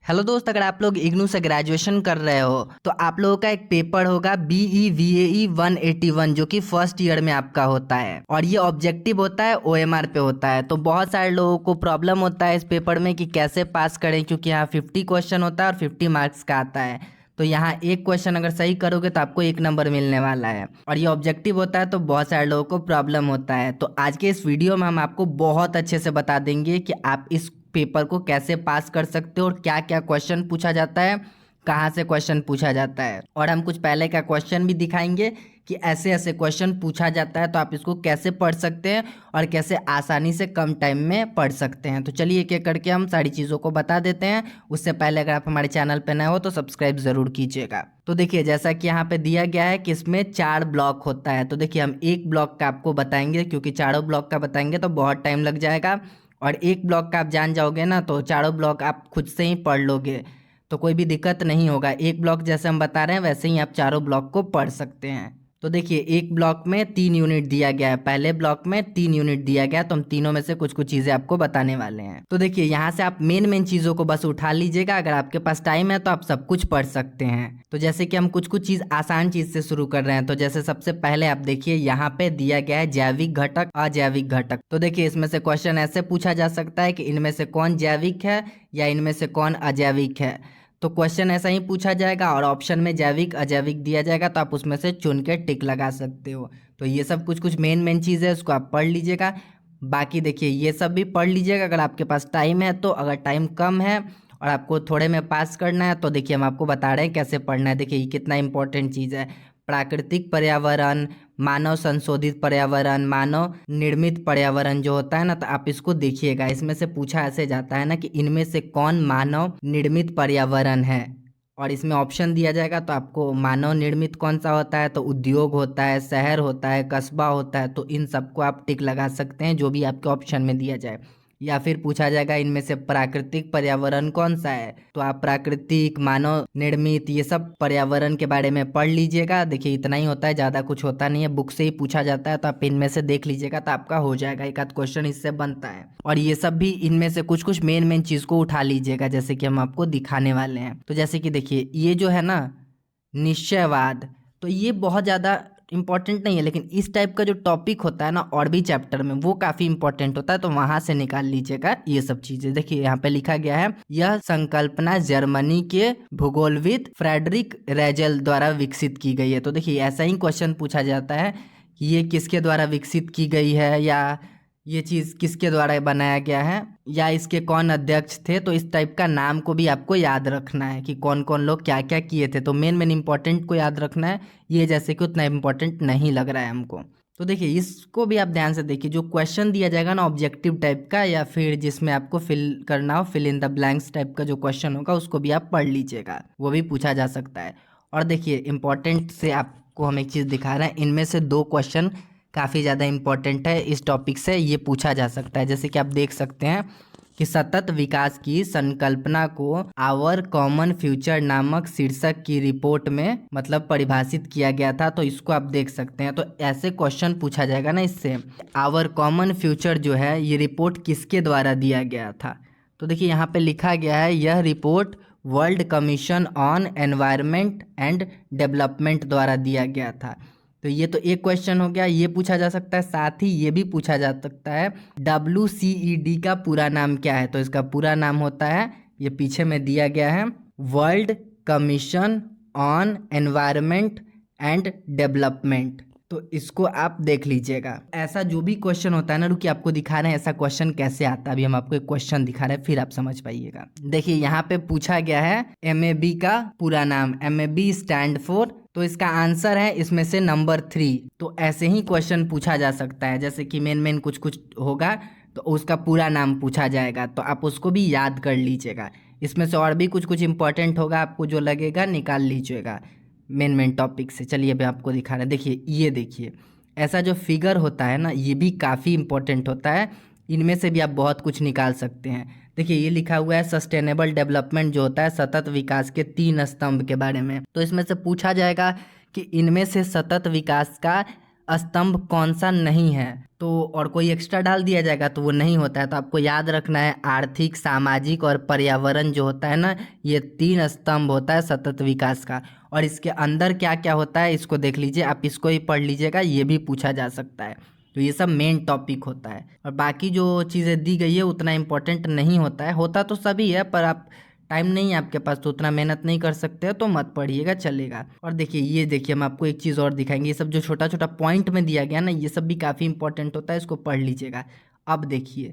Hello दोस्त, अगर आप लोग इग्नू से ग्रेजुएशन कर रहे हो तो आप लोगों का एक पेपर होगा BEVAE 181 जो कि फर्स्ट ईयर में आपका होता है और ये ऑब्जेक्टिव होता है OMR पे होता है। तो बहुत सारे लोगों को प्रॉब्लम होता है इस पेपर में कि कैसे पास करें, क्योंकि यहाँ 50 क्वेश्चन होता है और 50 मार्क्स का आता है। तो यहाँ एक क्वेश्चन अगर सही करोगे तो आपको 1 नंबर मिलने वाला है और ये ऑब्जेक्टिव होता है, तो बहुत सारे लोगों को प्रॉब्लम होता है। तो आज के इस वीडियो में हम आपको बहुत अच्छे से बता देंगे कि आप इस पेपर को कैसे पास कर सकते हो और क्या क्या क्वेश्चन पूछा जाता है, कहाँ से क्वेश्चन पूछा जाता है, और हम कुछ पहले का क्वेश्चन भी दिखाएंगे कि ऐसे ऐसे क्वेश्चन पूछा जाता है तो आप इसको कैसे पढ़ सकते हैं और कैसे आसानी से कम टाइम में पढ़ सकते हैं। तो चलिए एक एक करके हम सारी चीज़ों को बता देते हैं। उससे पहले अगर आप हमारे चैनल पर नए हो तो सब्सक्राइब ज़रूर कीजिएगा। तो देखिए, जैसा कि यहाँ पे दिया गया है कि इसमें 4 ब्लॉक होता है। तो देखिए, हम एक ब्लॉक का आपको बताएंगे, क्योंकि चारों ब्लॉक का बताएंगे तो बहुत टाइम लग जाएगा, और एक ब्लॉक का आप जान जाओगे ना तो चारों ब्लॉक आप खुद से ही पढ़ लोगे, तो कोई भी दिक्कत नहीं होगा। एक ब्लॉक जैसे हम बता रहे हैं वैसे ही आप चारों ब्लॉक को पढ़ सकते हैं। तो देखिए, एक ब्लॉक में 3 यूनिट दिया गया है, पहले ब्लॉक में 3 यूनिट दिया गया है, तो हम तीनों में से कुछ कुछ चीज़ें आपको बताने वाले हैं। तो देखिए, यहाँ से आप मेन मेन चीज़ों को बस उठा लीजिएगा। अगर आपके पास टाइम है तो आप सब कुछ पढ़ सकते हैं। तो जैसे कि हम कुछ कुछ चीज़ आसान चीज़ से शुरू कर रहे हैं। तो जैसे सबसे पहले आप देखिए, यहाँ पे दिया गया है जैविक घटक, अजैविक घटक। तो देखिए, इसमें से क्वेश्चन ऐसे पूछा जा सकता है कि इनमें से कौन जैविक है या इनमें से कौन अजैविक है। तो क्वेश्चन ऐसा ही पूछा जाएगा और ऑप्शन में जैविक अजैविक दिया जाएगा, तो आप उसमें से चुन के टिक लगा सकते हो। तो ये सब कुछ कुछ मेन मेन चीज़ है, उसको आप पढ़ लीजिएगा। बाकी देखिए, ये सब भी पढ़ लीजिएगा अगर आपके पास टाइम है तो। अगर टाइम कम है और आपको थोड़े में पास करना है तो देखिए, हम आपको बता रहे हैं कैसे पढ़ना है। देखिए, ये कितना इंपॉर्टेंट चीज़ है। प्राकृतिक पर्यावरण, मानव संशोधित पर्यावरण, मानव निर्मित पर्यावरण जो होता है ना, तो आप इसको देखिएगा। इसमें से पूछा ऐसे जाता है ना कि इनमें से कौन मानव निर्मित पर्यावरण है, और इसमें ऑप्शन दिया जाएगा। तो आपको मानव निर्मित कौन सा होता है, तो उद्योग होता है, शहर होता है, कस्बा होता है। तो इन सबको आप टिक लगा सकते हैं जो भी आपके ऑप्शन में दिया जाए। या फिर पूछा जाएगा इनमें से प्राकृतिक पर्यावरण कौन सा है, तो आप प्राकृतिक, मानव निर्मित, ये सब पर्यावरण के बारे में पढ़ लीजिएगा। देखिए, इतना ही होता है, ज़्यादा कुछ होता नहीं है, बुक से ही पूछा जाता है। तो आप इनमें से देख लीजिएगा तो आपका हो जाएगा, एक आध क्वेश्चन इससे बनता है। और ये सब भी इनमें से कुछ कुछ मेन मेन चीज़ को उठा लीजिएगा, जैसे कि हम आपको दिखाने वाले हैं। तो जैसे कि देखिए, ये जो है ना निश्चयवाद, तो ये बहुत ज़्यादा इंपॉर्टेंट नहीं है, लेकिन इस टाइप का जो टॉपिक होता है ना और भी चैप्टर में, वो काफ़ी इंपॉर्टेंट होता है। तो वहाँ से निकाल लीजिएगा ये सब चीज़ें। देखिए, यहाँ पे लिखा गया है, यह संकल्पना जर्मनी के भूगोलविद फ्रेडरिक रेजेल द्वारा विकसित की गई है। तो देखिए, ऐसा ही क्वेश्चन पूछा जाता है कि ये किसके द्वारा विकसित की गई है, या ये चीज़ किसके द्वारा बनाया गया है, या इसके कौन अध्यक्ष थे। तो इस टाइप का नाम को भी आपको याद रखना है कि कौन कौन लोग क्या क्या किए थे। तो मेन मेन इंपॉर्टेंट को याद रखना है, ये जैसे कि उतना इंपॉर्टेंट नहीं लग रहा है हमको। तो देखिए, इसको भी आप ध्यान से देखिए। जो क्वेश्चन दिया जाएगा ना ऑब्जेक्टिव टाइप का, या फिर जिसमें आपको फिल करना हो, fill in the blanks type का जो क्वेश्चन होगा, उसको भी आप पढ़ लीजिएगा, वो भी पूछा जा सकता है। और देखिए, इंपॉर्टेंट से आपको हम एक चीज़ दिखा रहे हैं, इनमें से 2 क्वेश्चन काफ़ी ज़्यादा इंपॉर्टेंट है, इस टॉपिक से ये पूछा जा सकता है। जैसे कि आप देख सकते हैं कि सतत विकास की संकल्पना को आवर कॉमन फ्यूचर नामक शीर्षक की रिपोर्ट में मतलब परिभाषित किया गया था। तो इसको आप देख सकते हैं। तो ऐसे क्वेश्चन पूछा जाएगा ना इससे, आवर कॉमन फ्यूचर जो है ये रिपोर्ट किसके द्वारा दिया गया था। तो देखिए, यहाँ पे लिखा गया है, यह report world commission on environment and development द्वारा दिया गया था। तो ये तो एक क्वेश्चन हो गया, ये पूछा जा सकता है। साथ ही ये भी पूछा जा सकता है, WCED का पूरा नाम क्या है। तो इसका पूरा नाम होता है, ये पीछे में दिया गया है, world commission on environment and development. तो इसको आप देख लीजिएगा। ऐसा जो भी क्वेश्चन होता है ना, रुकिए आपको दिखा रहे हैं ऐसा क्वेश्चन कैसे आता है। अभी हम आपको एक क्वेश्चन दिखा रहे हैं, फिर आप समझ पाइएगा। देखिए, यहाँ पे पूछा गया है MAB का पूरा नाम, MAB स्टैंड फॉर, तो इसका आंसर है इसमें से नंबर 3। तो ऐसे ही क्वेश्चन पूछा जा सकता है, जैसे कि मेन मेन कुछ कुछ होगा तो उसका पूरा नाम पूछा जाएगा, तो आप उसको भी याद कर लीजिएगा। इसमें से और भी कुछ कुछ इंपॉर्टेंट होगा, आपको जो लगेगा निकाल लीजिएगा मेन मेन टॉपिक से। चलिए अभी आपको दिखा रहे हैं। देखिए, ये देखिए, ऐसा जो फिगर होता है ना, ये भी काफ़ी इंपॉर्टेंट होता है। इनमें से भी आप बहुत कुछ निकाल सकते हैं। देखिए, ये लिखा हुआ है सस्टेनेबल डेवलपमेंट जो होता है, सतत विकास के 3 स्तंभ के बारे में। तो इसमें से पूछा जाएगा कि इनमें से सतत विकास का स्तंभ कौन सा नहीं है, तो और कोई एक्स्ट्रा डाल दिया जाएगा तो वो नहीं होता है। तो आपको याद रखना है आर्थिक, सामाजिक और पर्यावरण जो होता है ना, ये 3 स्तंभ होता है सतत विकास का। और इसके अंदर क्या क्या होता है इसको देख लीजिए, आप इसको ही पढ़ लीजिएगा, ये भी पूछा जा सकता है। तो ये सब मेन टॉपिक होता है, और बाकी जो चीज़ें दी गई है उतना इम्पोर्टेंट नहीं होता है, होता तो सभी है पर आप टाइम नहीं है आपके पास तो उतना मेहनत नहीं कर सकते हो तो मत पढ़िएगा, चलेगा। और देखिए ये देखिए हम आपको एक चीज़ और दिखाएंगे, ये सब जो छोटा छोटा पॉइंट में दिया गया ना, ये सब भी काफ़ी इंपॉर्टेंट होता है, इसको पढ़ लीजिएगा। अब देखिए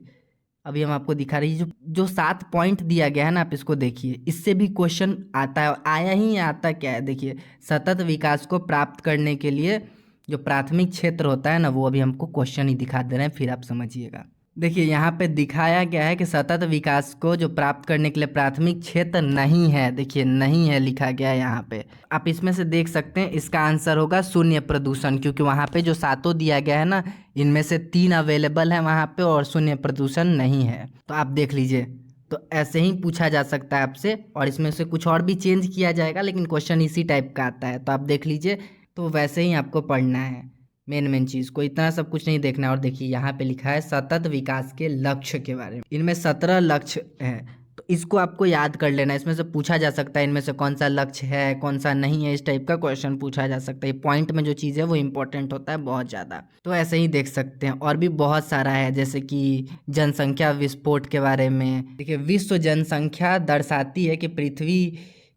अभी हम आपको दिखा रही है जो जो 7 पॉइंट दिया गया है ना, आप इसको देखिए, इससे भी क्वेश्चन आता है, आया ही है, आता क्या है देखिए। सतत विकास को प्राप्त करने के लिए जो प्राथमिक क्षेत्र होता है ना, वो अभी हमको क्वेश्चन ही दिखा दे रहे हैं, फिर आप समझिएगा। देखिए यहाँ पे दिखाया गया है कि सतत विकास को जो प्राप्त करने के लिए प्राथमिक क्षेत्र नहीं है, देखिए नहीं है लिखा गया है यहाँ पे। आप इसमें से देख सकते हैं इसका आंसर होगा शून्य प्रदूषण, क्योंकि वहाँ पे जो 7 दिया गया है ना, इनमें से 3 अवेलेबल है वहाँ पे और शून्य प्रदूषण नहीं है। तो आप देख लीजिए, तो ऐसे ही पूछा जा सकता है आपसे, और इसमें से कुछ और भी चेंज किया जाएगा लेकिन क्वेश्चन इसी टाइप का आता है। तो आप देख लीजिए, तो वैसे ही आपको पढ़ना है, मेन चीज़ को इतना सब कुछ नहीं देखना है। और देखिए यहाँ पे लिखा है सतत विकास के लक्ष्य के बारे में, इनमें 17 लक्ष्य हैं, तो इसको आपको याद कर लेना है। इसमें से पूछा जा सकता है इनमें से कौन सा लक्ष्य है कौन सा नहीं है, इस टाइप का क्वेश्चन पूछा जा सकता है। पॉइंट में जो चीज़ है वो इंपॉर्टेंट होता है बहुत ज़्यादा, तो ऐसे ही देख सकते हैं। और भी बहुत सारा है, जैसे कि जनसंख्या विस्फोट के बारे में। देखिए विश्व जनसंख्या दर्शाती है कि पृथ्वी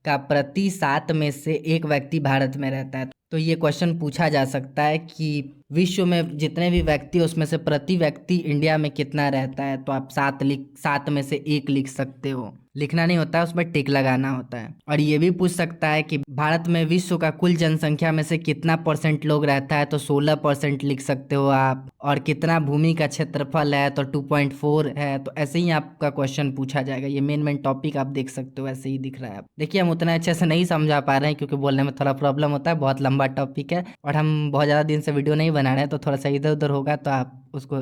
का प्रति 7 में से 1 व्यक्ति भारत में रहता है। तो ये क्वेश्चन पूछा जा सकता है कि विश्व में जितने भी व्यक्ति उसमें से प्रति व्यक्ति इंडिया में कितना रहता है, तो आप 7 में से 1 लिख सकते हो, लिखना नहीं होता है, उसमें टिक लगाना होता है। और ये भी पूछ सकता है कि भारत में विश्व का कुल जनसंख्या में से कितना % लोग रहता है, तो 16% लिख सकते हो आप। और कितना भूमि का क्षेत्रफल है, तो 2.4 है। तो ऐसे ही आपका क्वेश्चन पूछा जाएगा। ये मेन टॉपिक आप देख सकते हो, ऐसे ही दिख रहा है। देखिए हम उतना अच्छे से नहीं समझा पा रहे हैं क्योंकि बोलने में थोड़ा प्रॉब्लम होता है, बहुत लंबा टॉपिक है और हम बहुत ज़्यादा दिन से वीडियो नहीं बना रहे हैं, तो थोड़ा सा इधर उधर होगा तो आप उसको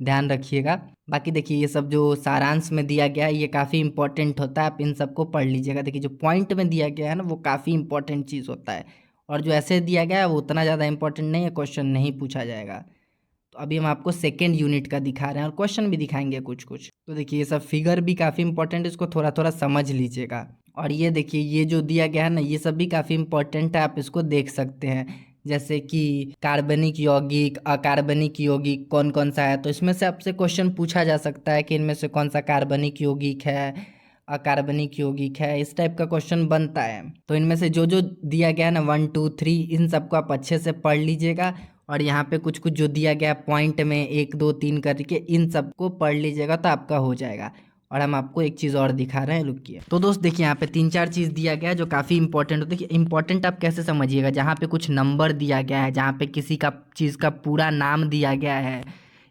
ध्यान रखिएगा। बाकी देखिए ये सब जो सारांश में दिया गया है ये काफ़ी इंपॉर्टेंट होता है, आप इन सबको पढ़ लीजिएगा। देखिए जो पॉइंट में दिया गया है ना, वो काफ़ी इंपॉर्टेंट चीज़ होता है, और जो ऐसे दिया गया है वो उतना ज़्यादा इंपॉर्टेंट नहीं है, क्वेश्चन नहीं पूछा जाएगा। तो अभी हम आपको सेकेंड यूनिट का दिखा रहे हैं और क्वेश्चन भी दिखाएंगे कुछ कुछ। तो देखिए ये सब फिगर भी काफ़ी इंपॉर्टेंट है, इसको थोड़ा थोड़ा समझ लीजिएगा। और ये देखिए ये जो दिया गया है ना, ये सब भी काफ़ी इंपॉर्टेंट है, आप इसको देख सकते हैं। जैसे कि कार्बनिक यौगिक, अकार्बनिक यौगिक कौन कौन सा है, तो इसमें से आपसे क्वेश्चन पूछा जा सकता है कि इनमें से कौन सा कार्बनिक यौगिक है, अकार्बनिक यौगिक है, इस टाइप का क्वेश्चन बनता है। तो इनमें से जो जो दिया गया है ना 1 2 3, इन सबको आप अच्छे से पढ़ लीजिएगा। और यहाँ पे कुछ कुछ जो दिया गया पॉइंट में 1 2 3 करके, इन सबको पढ़ लीजिएगा तो आपका हो जाएगा। और हम आपको एक चीज़ और दिखा रहे हैं, रुकिए। तो दोस्त देखिए यहाँ पे 3 4 चीज़ दिया गया है जो काफ़ी इंपॉर्टेंट होता है। देखिए इंपॉर्टेंट आप कैसे समझिएगा, जहाँ पे कुछ नंबर दिया गया है, जहाँ पे किसी का चीज़ का पूरा नाम दिया गया है,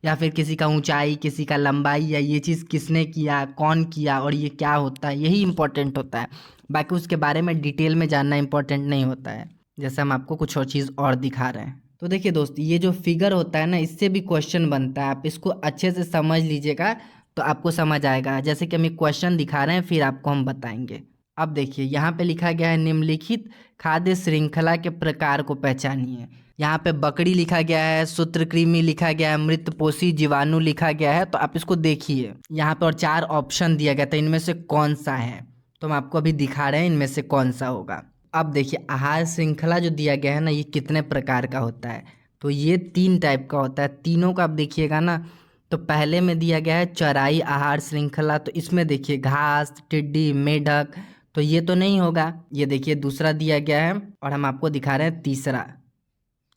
या फिर किसी का ऊंचाई, किसी का लंबाई, या ये चीज़ किसने किया, कौन किया और ये क्या होता है, यही इंपॉर्टेंट होता है। बाकी उसके बारे में डिटेल में जानना इंपॉर्टेंट नहीं होता है। जैसे हम आपको कुछ और चीज़ और दिखा रहे हैं। तो देखिए दोस्त ये जो फिगर होता है ना, इससे भी क्वेश्चन बनता है, आप इसको अच्छे से समझ लीजिएगा तो आपको समझ आएगा। जैसे कि हम एक क्वेश्चन दिखा रहे हैं, फिर आपको हम बताएंगे। अब देखिए यहाँ पे लिखा गया है निम्नलिखित खाद्य श्रृंखला के प्रकार को पहचानिए। यहाँ पे बकरी लिखा गया है, सूत्रकृमि लिखा गया है, मृतपोषी जीवाणु लिखा गया है। तो आप इसको देखिए, यहाँ पे और 4 ऑप्शन दिया गया था, इनमें से कौन सा है, तो हम आपको अभी दिखा रहे हैं इनमें से कौन सा होगा। अब देखिए आहार श्रृंखला जो दिया गया है ना, ये कितने प्रकार का होता है, तो ये 3 टाइप का होता है। तीनों का आप देखिएगा ना, तो पहले में दिया गया है चराई आहार श्रृंखला, तो इसमें देखिए घास, टिड्डी, मेढक, तो ये तो नहीं होगा। ये देखिए दूसरा दिया गया है, और हम आपको दिखा रहे हैं तीसरा।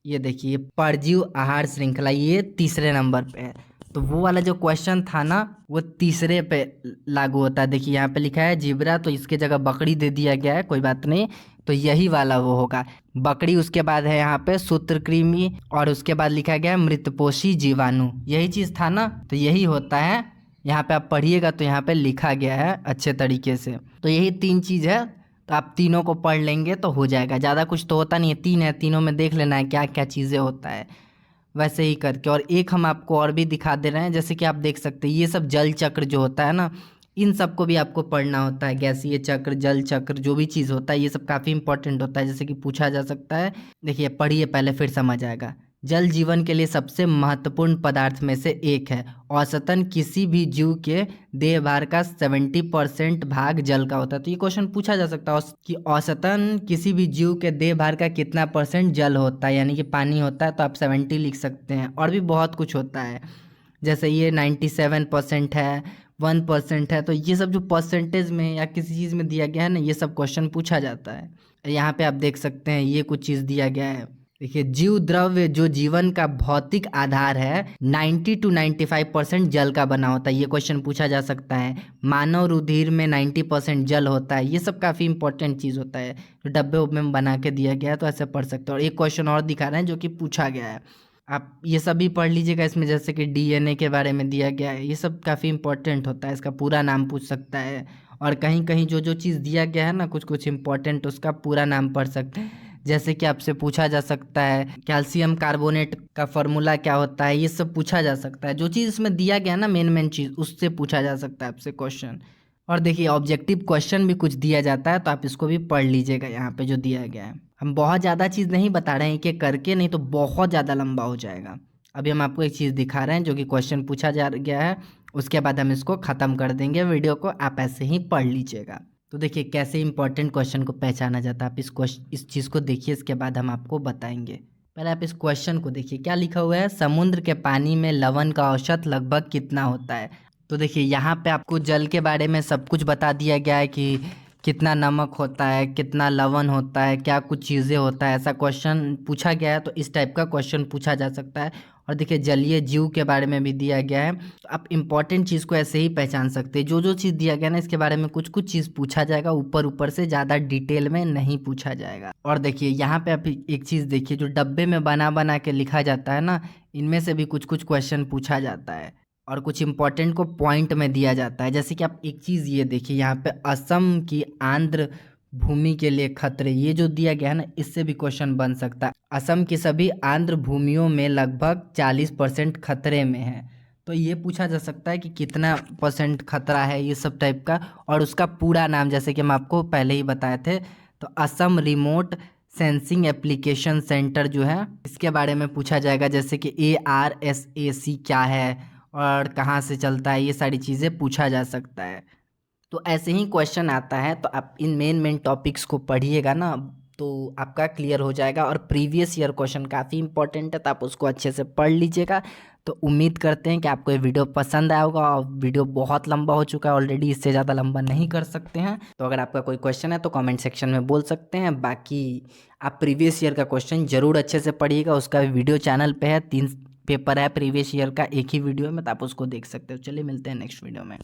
ये देखिए परजीव आहार श्रृंखला, ये तीसरे नंबर पे है। तो वो वाला जो क्वेश्चन था ना, वो तीसरे पे लागू होता है। देखिए यहाँ पे लिखा है जिब्रा, तो इसके जगह बकरी दे दिया गया है, कोई बात नहीं, तो यही वाला वो होगा बकरी। उसके बाद है यहाँ पे सूत्रकृमि, और उसके बाद लिखा गया है मृतपोषी जीवाणु, यही चीज़ था ना, तो यही होता है। यहाँ पे आप पढ़िएगा तो यहाँ पे लिखा गया है अच्छे तरीके से। तो यही 3 चीज़ है, तो आप तीनों को पढ़ लेंगे तो हो जाएगा। ज़्यादा कुछ तो होता नहीं है, 3 है, तीनों में देख लेना है क्या क्या चीज़ें होता है, वैसे ही करके। और एक हम आपको और भी दिखा दे रहे हैं, जैसे कि आप देख सकते हैं ये सब जल चक्र जो होता है ना, इन सबको भी आपको पढ़ना होता है। गैसीय चक्र, जल चक्र, जो भी चीज़ होता है ये सब काफ़ी इंपॉर्टेंट होता है, जैसे कि पूछा जा सकता है। देखिए पढ़िए पहले, फिर समझ आएगा। जल जीवन के लिए सबसे महत्वपूर्ण पदार्थ में से एक है। औसतन किसी भी जीव के देह भार का 70% भाग जल का होता है। तो ये क्वेश्चन पूछा जा सकता है कि औसतन किसी भी जीव के देह भार का कितना परसेंट जल होता है, यानी कि पानी होता है, तो आप 70 लिख सकते हैं। और भी बहुत कुछ होता है, जैसे ये 97% है, 1% है। तो ये सब जो परसेंटेज में या किसी चीज़ में दिया गया है ना, ये सब क्वेश्चन पूछा जाता है। यहाँ पे आप देख सकते हैं ये कुछ चीज़ दिया गया है। देखिए, जीव द्रव्य जो जीवन का भौतिक आधार है 90 to 95% जल का बना होता है। ये क्वेश्चन पूछा जा सकता है। मानव रुधिर में 90% जल होता है। ये सब काफ़ी इंपॉर्टेंट चीज़ होता है, जो डब्बे उब्बे में बना के दिया गया है, तो ऐसे पढ़ सकते हो। और एक क्वेश्चन और दिखा रहे हैं जो कि पूछा गया है, आप ये सब भी पढ़ लीजिएगा इसमें। जैसे कि डीएनए के बारे में दिया गया है, ये सब काफ़ी इंपॉर्टेंट होता है। इसका पूरा नाम पूछ सकता है, और कहीं कहीं जो जो चीज़ दिया गया है ना कुछ कुछ इंपॉर्टेंट, उसका पूरा नाम पढ़ सकते हैं। जैसे कि आपसे पूछा जा सकता है कैल्शियम कार्बोनेट का फॉर्मूला क्या होता है, ये सब पूछा जा सकता है। जो चीज़ इसमें दिया गया ना मेन मेन चीज़, उससे पूछा जा सकता है आपसे क्वेश्चन। और देखिए, ऑब्जेक्टिव क्वेश्चन भी कुछ दिया जाता है, तो आप इसको भी पढ़ लीजिएगा यहाँ पे जो दिया गया है। हम बहुत ज़्यादा चीज़ नहीं बता रहे हैं कि करके, नहीं तो बहुत ज़्यादा लंबा हो जाएगा। अभी हम आपको एक चीज़ दिखा रहे हैं जो कि क्वेश्चन पूछा जा गया है, उसके बाद हम इसको ख़त्म कर देंगे वीडियो को। आप ऐसे ही पढ़ लीजिएगा। तो देखिए कैसे इंपॉर्टेंट क्वेश्चन को पहचाना जाता है। आप इस चीज़ को देखिए, इसके बाद हम आपको बताएंगे। पहले आप इस क्वेश्चन को देखिए, क्या लिखा हुआ है, समुद्र के पानी में लवण का औसत लगभग कितना होता है। तो देखिए यहाँ पे आपको जल के बारे में सब कुछ बता दिया गया है कि कितना नमक होता है, कितना लवण होता है, क्या कुछ चीज़ें होता है। ऐसा क्वेश्चन पूछा गया है, तो इस टाइप का क्वेश्चन पूछा जा सकता है। और देखिए जलीय जीव के बारे में भी दिया गया है, तो आप इंपॉर्टेंट चीज़ को ऐसे ही पहचान सकते हैं। जो जो चीज़ दिया गया ना, इसके बारे में कुछ कुछ चीज़ पूछा जाएगा, ऊपर ऊपर से ज़्यादा डिटेल में नहीं पूछा जाएगा। और देखिए यहाँ पे आप एक चीज़ देखिए, जो डब्बे में बना बना के लिखा जाता है ना, इनमें से भी कुछ कुछ क्वेश्चन पूछा जाता है, और कुछ इंपॉर्टेंट को पॉइंट में दिया जाता है। जैसे कि आप एक चीज़ ये देखिए यहाँ पे, असम की आंध्र भूमि के लिए खतरे, ये जो दिया गया है ना, इससे भी क्वेश्चन बन सकता है। असम की सभी आंध्र भूमियों में लगभग 40% खतरे में है। तो ये पूछा जा सकता है कि कितना परसेंट खतरा है, ये सब टाइप का। और उसका पूरा नाम जैसे कि हम आपको पहले ही बताए थे, तो Assam remote sensing application centre जो है, इसके बारे में पूछा जाएगा। जैसे कि ARSAC क्या है और कहाँ से चलता है, ये सारी चीज़ें पूछा जा सकता है। तो ऐसे ही क्वेश्चन आता है, तो आप इन मेन मेन टॉपिक्स को पढ़िएगा ना, तो आपका क्लियर हो जाएगा। और प्रीवियस ईयर क्वेश्चन काफ़ी इंपॉर्टेंट है, तो आप उसको अच्छे से पढ़ लीजिएगा। तो उम्मीद करते हैं कि आपको ये वीडियो पसंद आया होगा। और वीडियो बहुत लंबा हो चुका है ऑलरेडी, इससे ज़्यादा लंबा नहीं कर सकते हैं। तो अगर आपका कोई क्वेश्चन है तो कमेंट सेक्शन में बोल सकते हैं। बाकी आप प्रीवियस ईयर का क्वेश्चन ज़रूर अच्छे से पढ़िएगा, उसका वीडियो चैनल पे है। 3 पेपर है प्रीवियस ईयर का एक ही वीडियो में, तो आप उसको देख सकते हो। चलिए मिलते हैं नेक्स्ट वीडियो में।